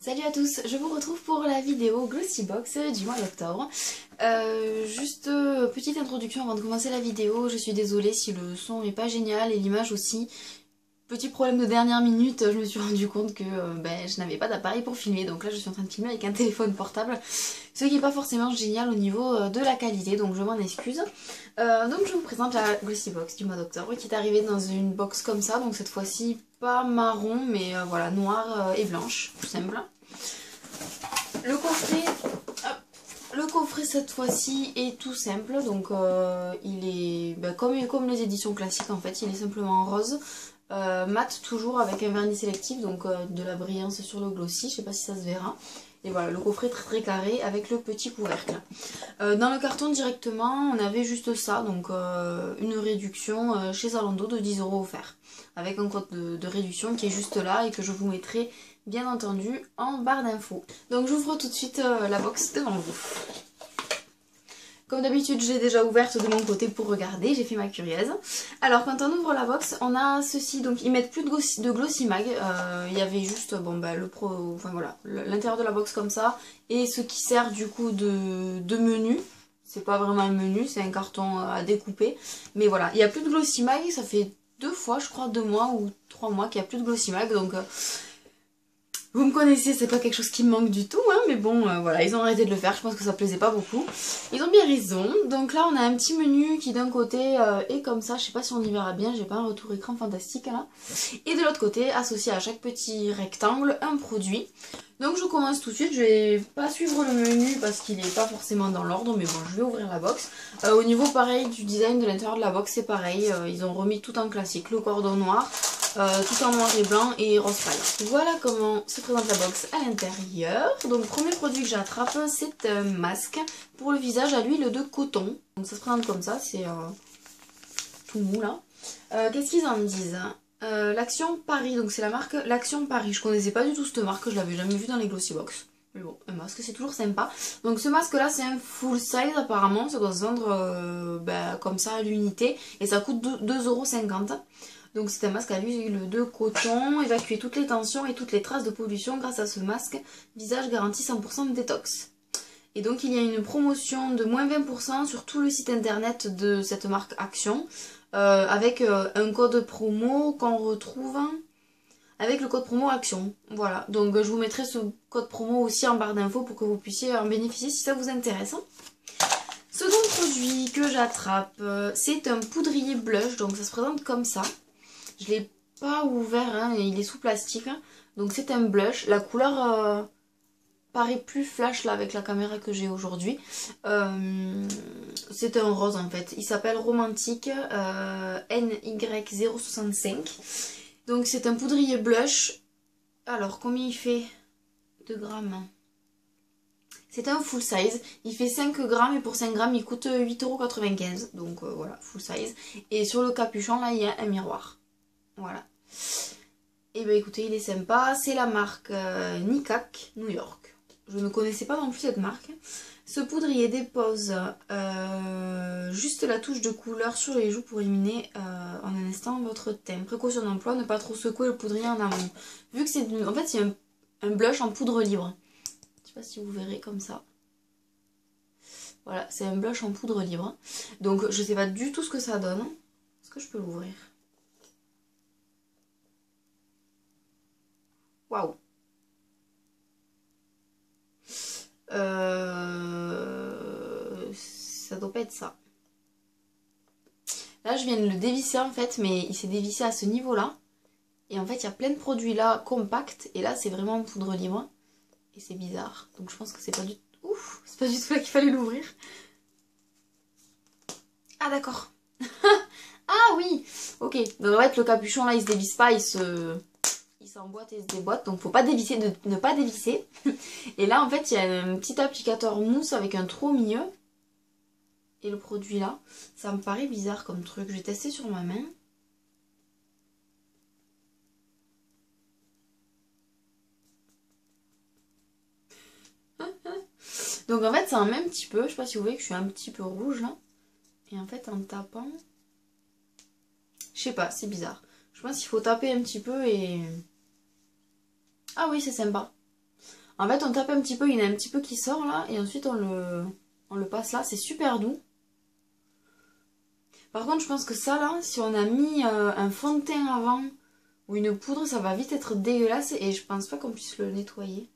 Salut à tous, je vous retrouve pour la vidéo Glossybox du mois d'octobre. Petite introduction avant de commencer la vidéo, je suis désolée si le son n'est pas génial et l'image aussi. Petit problème de dernière minute, je me suis rendu compte que je n'avais pas d'appareil pour filmer, donc là je suis en train de filmer avec un téléphone portable, ce qui n'est pas forcément génial au niveau de la qualité, donc je m'en excuse. Donc je vous présente la Glossybox du mois d'octobre qui est arrivée dans une box comme ça, donc cette fois-ci pas marron mais voilà, noire et blanche, tout simple. Le coffret cette fois-ci est tout simple, donc il est comme les éditions classiques en fait, il est simplement en rose. Mat toujours avec un vernis sélectif, donc de la brillance sur le glossy, je sais pas si ça se verra. Et voilà, le coffret très carré avec le petit couvercle. Dans le carton directement, on avait juste ça, donc une réduction chez Zalando de 10 € offert. Avec un code de réduction qui est juste là et que je vous mettrai bien entendu en barre d'infos. Donc j'ouvre tout de suite la box devant vous. Comme d'habitude, je l'ai déjà ouverte de mon côté pour regarder, j'ai fait ma curieuse. Alors quand on ouvre la box, on a ceci, donc ils mettent plus de glossy mag, il y avait juste l'intérieur de la box comme ça, et ce qui sert du coup de menu. C'est pas vraiment un menu, c'est un carton à découper, mais voilà, il n'y a plus de glossy mag, ça fait 2 fois, je crois, 2 mois ou 3 mois qu'il n'y a plus de glossy mag, donc... Vous me connaissez, c'est pas quelque chose qui me manque du tout, hein, mais bon, voilà, ils ont arrêté de le faire, je pense que ça plaisait pas beaucoup. Ils ont bien raison. Donc là, on a un petit menu qui d'un côté est comme ça, je sais pas si on y verra bien, j'ai pas un retour écran fantastique là. Et de l'autre côté, associé à chaque petit rectangle, un produit. Donc je commence tout de suite, je vais pas suivre le menu parce qu'il est pas forcément dans l'ordre, mais bon, je vais ouvrir la box. Au niveau pareil du design de l'intérieur de la box, c'est pareil, ils ont remis tout en classique, le cordon noir. Tout en noir et blanc et rose pâle. Voilà comment se présente la box à l'intérieur. Donc premier produit que j'attrape, c'est un masque pour le visage à l'huile de coton. Donc ça se présente comme ça, c'est tout mou là. Qu'est-ce qu'ils en disent? L'Action Paris, donc c'est la marque l'Action Paris. Je connaissais pas du tout cette marque, je l'avais jamais vue dans les Glossybox. Mais bon, un masque c'est toujours sympa. Donc ce masque là c'est un full size apparemment, ça doit se vendre comme ça à l'unité et ça coûte 2,50 €. Donc c'est un masque à l'huile de coton, évacuer toutes les tensions et toutes les traces de pollution grâce à ce masque, visage garanti 100% de détox. Et donc il y a une promotion de moins 20% sur tout le site internet de cette marque Action, avec un code promo qu'on retrouve avec le code promo Action. Voilà, donc je vous mettrai ce code promo aussi en barre d'infos pour que vous puissiez en bénéficier si ça vous intéresse. Second produit que j'attrape, c'est un poudrier blush, donc ça se présente comme ça. Je l'ai pas ouvert, hein, il est sous plastique. Hein. Donc c'est un blush. La couleur paraît plus flash là avec la caméra que j'ai aujourd'hui. C'est un rose en fait. Il s'appelle Romantique NY065. Donc c'est un poudrier blush. Alors combien il fait de grammes? C'est un full size. Il fait 5 grammes et pour 5 grammes il coûte 8,95 €. Donc voilà, full size. Et sur le capuchon là il y a un miroir. Voilà. Et ben écoutez, il est sympa. C'est la marque Nikak New York. Je ne connaissais pas non plus cette marque. Ce poudrier dépose juste la touche de couleur sur les joues pour éliminer en un instant votre teint. Précaution d'emploi, ne pas trop secouer le poudrier en amont. Vu que c'est en fait c'est un blush en poudre libre. Je sais pas si vous verrez comme ça. Voilà, c'est un blush en poudre libre. Donc je sais pas du tout ce que ça donne. Est-ce que je peux l'ouvrir? Waouh. Ça doit pas être ça. Là je viens de le dévisser en fait, mais il s'est dévissé à ce niveau là. Et en fait il y a plein de produits là compacts. Et là c'est vraiment en poudre libre. Et c'est bizarre. Donc je pense que c'est pas du tout... Ouf, c'est pas du tout là qu'il fallait l'ouvrir. Ah d'accord. Ah oui. Ok. Donc en fait le capuchon là il se dévisse pas, il s'emboîte et se déboîte, donc faut pas dévisser, ne pas dévisser. Et là en fait il y a un petit applicateur mousse avec un trou au milieu. Et le produit là, ça me paraît bizarre comme truc. Je vais tester sur ma main. Donc en fait ça en met un petit peu, je sais pas si vous voyez que je suis un petit peu rouge là. Et en fait en tapant, je sais pas, c'est bizarre. Je pense qu'il faut taper un petit peu et... Ah oui c'est sympa. En fait on tape un petit peu, il y en a un petit peu qui sort là et ensuite on le passe là, c'est super doux. Par contre je pense que ça là, si on a mis un fond de teint avant ou une poudre, ça va vite être dégueulasse et je pense pas qu'on puisse le nettoyer.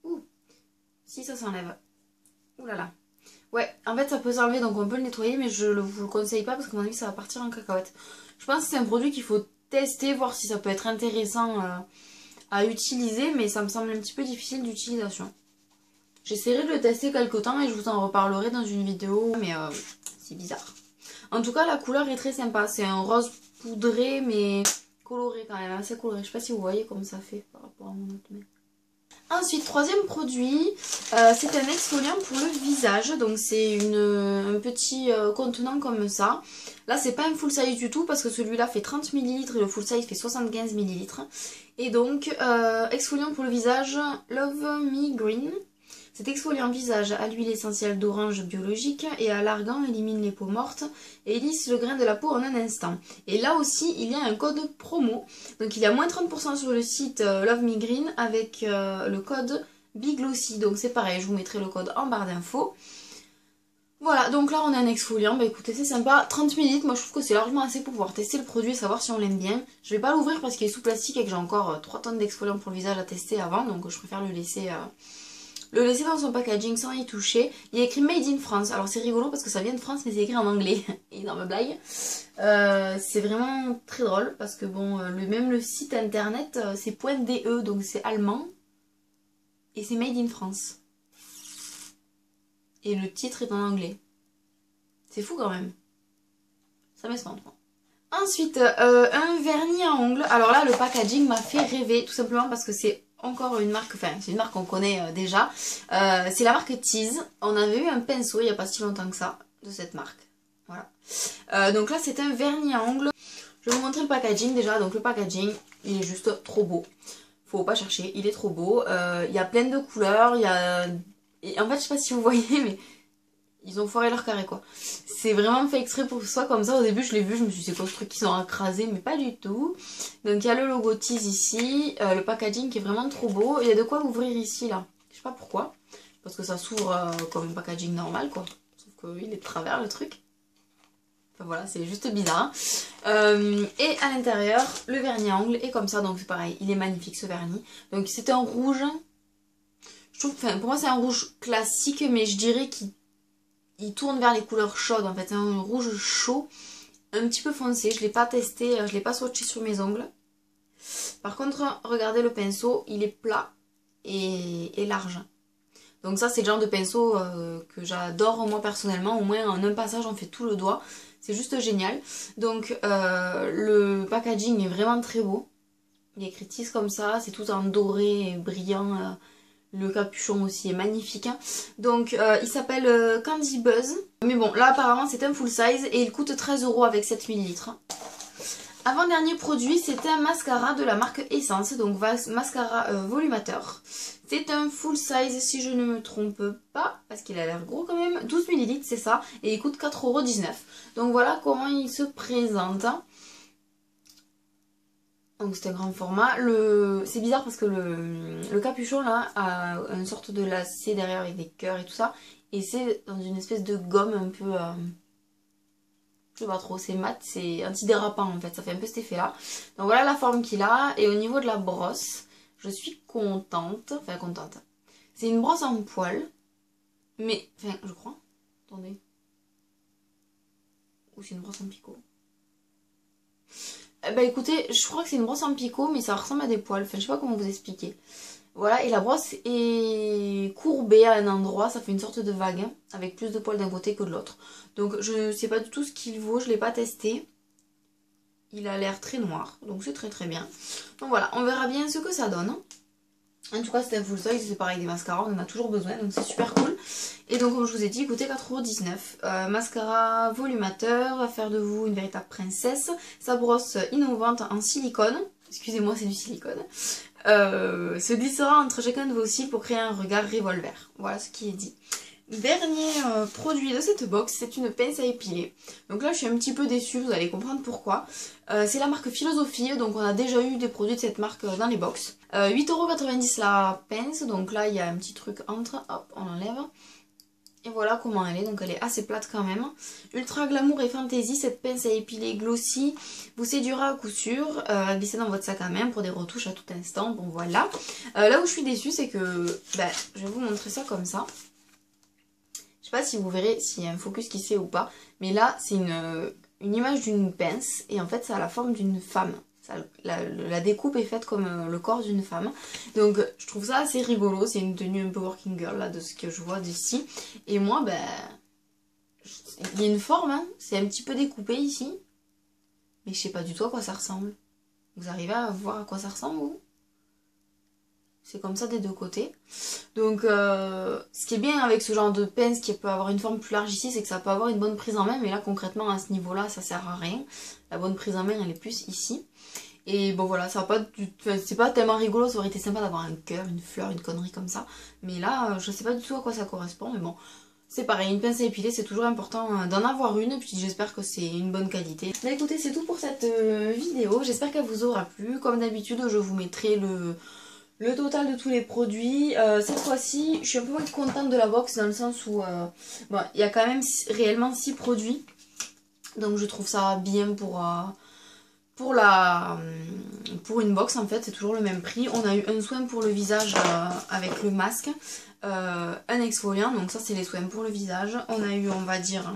Ouh, si ça s'enlève. Ouh là là. Ouais, en fait ça peut s'enlever donc on peut le nettoyer mais je vous le conseille pas parce qu'à mon avis ça va partir en cacahuète. Je pense que c'est un produit qu'il faut tester, voir si ça peut être intéressant à utiliser mais ça me semble un petit peu difficile d'utilisation. J'essaierai de le tester quelque temps et je vous en reparlerai dans une vidéo mais c'est bizarre. En tout cas la couleur est très sympa, c'est un rose poudré mais coloré quand même, assez coloré. Je sais pas si vous voyez comme ça fait par rapport à mon autre main. Ensuite, troisième produit, c'est un exfoliant pour le visage. Donc c'est un petit contenant comme ça. Là, c'est pas un full size du tout parce que celui-là fait 30 ml et le full size fait 75 ml. Et donc, exfoliant pour le visage, Love Me Green. Cet exfoliant visage à l'huile essentielle d'orange biologique et à l'argan élimine les peaux mortes et lisse le grain de la peau en un instant. Et là aussi, il y a un code promo. Donc il y a moins 30% sur le site Love Me Green avec le code BIGLOSSY. Donc c'est pareil, je vous mettrai le code en barre d'infos. Voilà, donc là on a un exfoliant, bah écoutez c'est sympa, 30 ml, moi je trouve que c'est largement assez pour pouvoir tester le produit et savoir si on l'aime bien. Je vais pas l'ouvrir parce qu'il est sous plastique et que j'ai encore 3 tonnes d'exfoliant pour le visage à tester avant, donc je préfère le laisser dans son packaging sans y toucher. Il y a écrit Made in France. Alors c'est rigolo parce que ça vient de France mais c'est écrit en anglais. Énorme blague. C'est vraiment très drôle parce que bon, même le site internet c'est .de donc c'est allemand. Et c'est Made in France. Et le titre est en anglais. C'est fou quand même. Ça m'espante. Ensuite, un vernis à ongles. Alors là le packaging m'a fait rêver tout simplement parce que c'est encore une marque, enfin c'est une marque qu'on connaît déjà, c'est la marque Tease. On avait eu un pinceau il n'y a pas si longtemps que ça de cette marque, voilà. Donc là c'est un vernis à ongles. Je vais vous montrer le packaging déjà. Donc le packaging il est juste trop beau, faut pas chercher, il est trop beau. Il y a plein de couleurs, et en fait je sais pas si vous voyez mais ils ont foiré leur carré quoi. C'est vraiment fait exprès pour que ce soit comme ça. Au début je l'ai vu, je me suis dit c'est quoi ce truc qui sont écrasés, mais pas du tout. Donc il y a le logo Tease ici, le packaging qui est vraiment trop beau. Il y a de quoi l'ouvrir ici là. Je sais pas pourquoi. Parce que ça s'ouvre comme un packaging normal quoi. Sauf qu'il est de travers le truc. Enfin voilà, c'est juste bizarre. Et à l'intérieur, le vernis à ongles est comme ça. Donc c'est pareil, il est magnifique ce vernis. Donc c'est un rouge. Je trouve, enfin pour moi c'est un rouge classique, mais je dirais qu'il tourne vers les couleurs chaudes en fait, c'est un rouge chaud, un petit peu foncé, je l'ai pas testé, je l'ai pas swatché sur mes ongles. Par contre, regardez le pinceau, il est plat et large. Donc ça c'est le genre de pinceau que j'adore moi personnellement, au moins en un passage on fait tout le doigt, c'est juste génial. Donc le packaging est vraiment très beau, il est écrit Tease comme ça, c'est tout en doré et brillant. Le capuchon aussi est magnifique. Hein. Donc il s'appelle Candy Buzz. Mais bon, là apparemment c'est un full size et il coûte 13 € avec 7 ml. Avant-dernier produit, c'était un mascara de la marque Essence. Donc mascara volumateur. C'est un full size si je ne me trompe pas. Parce qu'il a l'air gros quand même. 12 ml c'est ça. Et il coûte 4,19 €. Donc voilà comment il se présente. Donc c'est un grand format. C'est bizarre parce que le capuchon là a une sorte de lacet derrière avec des cœurs et tout ça. Et c'est dans une espèce de gomme un peu... je sais pas trop, c'est mat, c'est antidérapant en fait. Ça fait un peu cet effet là. Donc voilà la forme qu'il a. Et au niveau de la brosse, je suis contente. Enfin contente. C'est une brosse en poil. Mais, enfin je crois. Attendez. Ou c'est une brosse en picot. Bah écoutez, je crois que c'est une brosse en picot, mais ça ressemble à des poils. Enfin, je sais pas comment vous expliquer. Voilà, et la brosse est courbée à un endroit, ça fait une sorte de vague, hein, avec plus de poils d'un côté que de l'autre. Donc je sais pas du tout ce qu'il vaut, je l'ai pas testé. Il a l'air très noir, donc c'est très très bien. Donc voilà, on verra bien ce que ça donne. En tout cas, c'est un full size, c'est pareil, des mascaras, on en a toujours besoin, donc c'est super cool. Et donc, comme je vous ai dit, coûtez 4,19 €. Mascara volumateur, va faire de vous une véritable princesse. Sa brosse innovante en silicone, excusez-moi, c'est du silicone, se glissera entre chacun de vos cils pour créer un regard revolver. Voilà ce qui est dit. Dernier produit de cette box, c'est une pince à épiler. Donc là je suis un petit peu déçue, vous allez comprendre pourquoi. C'est la marque Philosophie, donc on a déjà eu des produits de cette marque dans les box. 8,90€ la pince, donc là il y a un petit truc entre, hop on l'enlève. Et voilà comment elle est, donc elle est assez plate quand même. Ultra glamour et fantasy, cette pince à épiler glossy vous séduira à coup sûr. Glissez dans votre sac à main pour des retouches à tout instant, bon voilà. Là où je suis déçue c'est que, je vais vous montrer ça comme ça. Je sais pas si vous verrez s'il y a un focus qui se fait ou pas, mais là c'est une image d'une pince et en fait ça a la forme d'une femme. La découpe est faite comme le corps d'une femme. Donc je trouve ça assez rigolo, c'est une tenue un peu working girl là de ce que je vois d'ici. Et moi il y a une forme, hein, c'est un petit peu découpé ici. Mais je sais pas du tout à quoi ça ressemble. Vous arrivez à voir à quoi ça ressemble vous? C'est comme ça des deux côtés. Donc ce qui est bien avec ce genre de pince qui peut avoir une forme plus large ici, c'est que ça peut avoir une bonne prise en main. Mais là concrètement à ce niveau là ça sert à rien. La bonne prise en main elle est plus ici. Et bon voilà, ça va pas c'est pas tellement rigolo, ça aurait été sympa d'avoir un cœur, une fleur, une connerie comme ça. Mais là je sais pas du tout à quoi ça correspond. Mais bon, c'est pareil, une pince à épiler c'est toujours important d'en avoir une. Et puis j'espère que c'est une bonne qualité. Bah écoutez c'est tout pour cette vidéo, j'espère qu'elle vous aura plu. Comme d'habitude je vous mettrai le total de tous les produits. Cette fois-ci, je suis un peu moins contente de la box dans le sens où bon, il y a quand même réellement 6 produits. Donc je trouve ça bien pour une box en fait, c'est toujours le même prix. On a eu un soin pour le visage avec le masque, un exfoliant, donc ça c'est les soins pour le visage. On a eu on va dire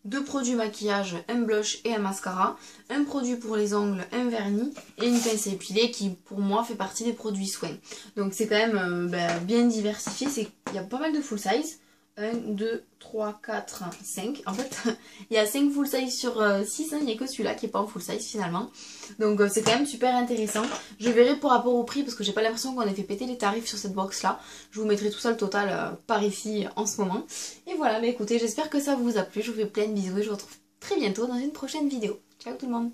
2 produits maquillage, un blush et un mascara, un produit pour les ongles, un vernis et une pince à épiler qui pour moi fait partie des produits soins. Donc c'est quand même bien diversifié, il y a pas mal de full size. 1, 2, 3, 4, 5. En fait, il y a 5 full size sur 6, hein. Il n'y a que celui-là qui n'est pas en full size finalement. Donc c'est quand même super intéressant. Je verrai par rapport au prix parce que j'ai pas l'impression qu'on ait fait péter les tarifs sur cette box là. Je vous mettrai tout ça le total par ici en ce moment. Et voilà, écoutez, j'espère que ça vous a plu. Je vous fais plein de bisous et je vous retrouve très bientôt dans une prochaine vidéo. Ciao tout le monde!